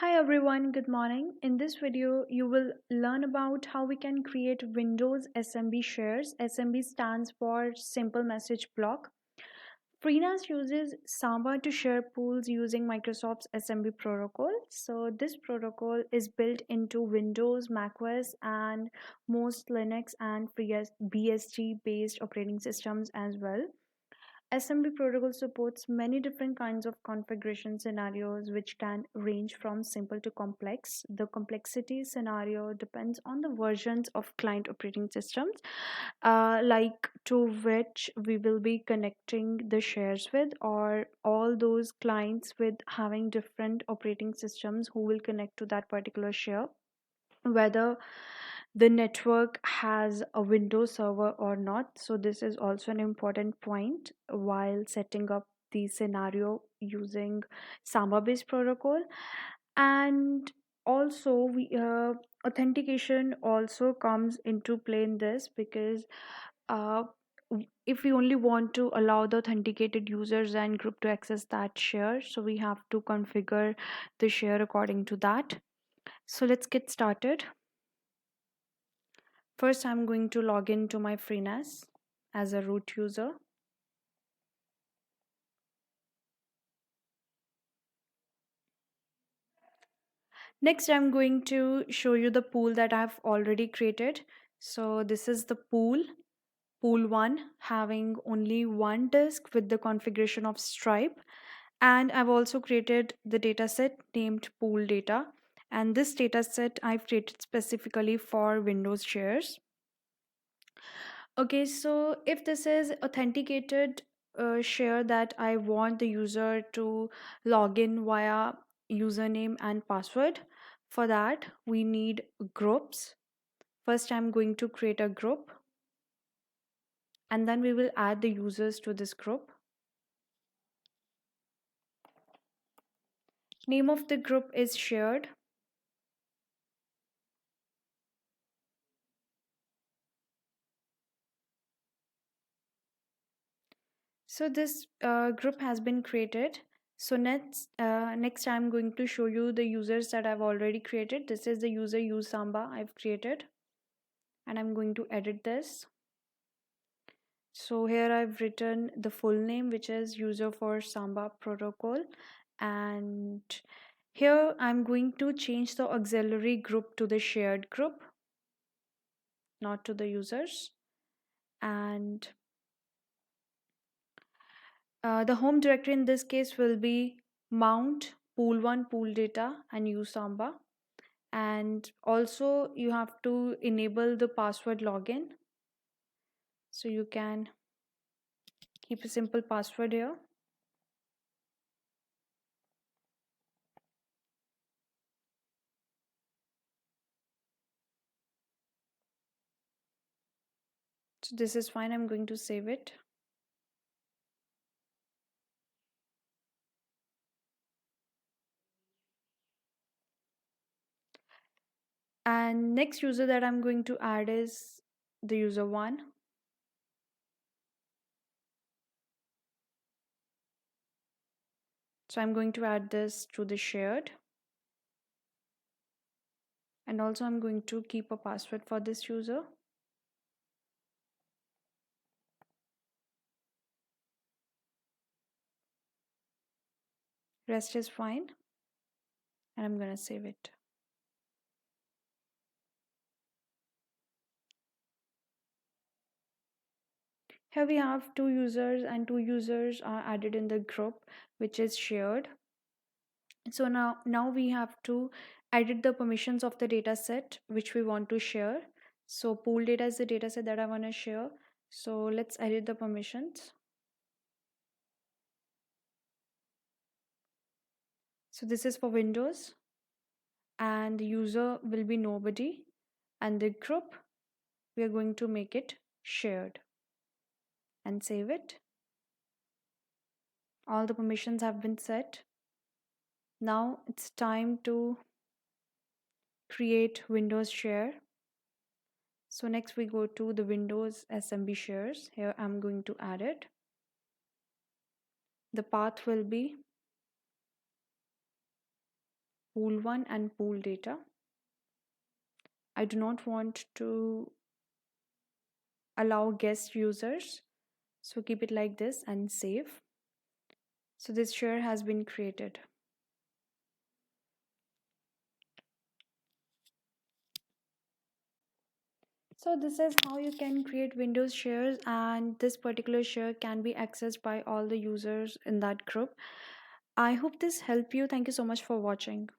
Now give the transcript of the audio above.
Hi everyone, good morning. In this video, you will learn about how we can create Windows SMB shares. SMB stands for Simple Message Block. FreeNAS uses Samba to share pools using Microsoft's SMB protocol. So this protocol is built into Windows, macOS, and most Linux and BSG based operating systems as well. SMB protocol supports many different kinds of configuration scenarios, which can range from simple to complex. The complexity scenario depends on the versions of client operating systems, like to which we will be connecting the shares with, or all those clients with having different operating systems who will connect to that particular share, whether the network has a Windows server or not. So this is also an important point while setting up the scenario using Samba based protocol. And also we authentication also comes into play in this, because uh, if we only want to allow the authenticated users and group to access that share, so we have to configure the share according to that. So let's get started. First, I'm going to log into my FreeNAS as a root user. Next, I'm going to show you the pool that I've already created. So this is the pool 1, having only one disk with the configuration of Stripe. And I've also created the dataset named pool data. And this dataset I've created specifically for Windows shares. Okay, so if this is authenticated share that I want the user to log in via username and password, for that we need groups. First, I'm going to create a group, and then we will add the users to this group. Name of the group is shared. So this group has been created. So next I'm going to show you the users that I've already created. This is the user use Samba I've created, and I'm going to edit this. So here I've written the full name, which is user for Samba protocol, and here I'm going to change the auxiliary group to the shared group, not to the users. And the home directory in this case will be mount pool1 pool data and use Samba. And also you have to enable the password login, so you can keep a simple password here. So this is fine. I'm going to save it. And next user that I'm going to add is the user 1. So I'm going to add this to the shared, and also I'm going to keep a password for this user. Rest is fine, and I'm going to save it. Here we have two users, and two users are added in the group, which is shared. So now we have to edit the permissions of the data set which we want to share. So pool data is the data set that I want to share. So let's edit the permissions. So this is for Windows, and the user will be nobody, and the group, we are going to make it shared, and save it. All the permissions have been set. Now it's time to create Windows share. So next we go to the Windows SMB shares. Here I'm going to add it. The path will be pool 1 and pool data. I do not want to allow guest users. So keep it like this and save. So this share has been created. So this is how you can create Windows shares, and this particular share can be accessed by all the users in that group. I hope this helped you. Thank you so much for watching.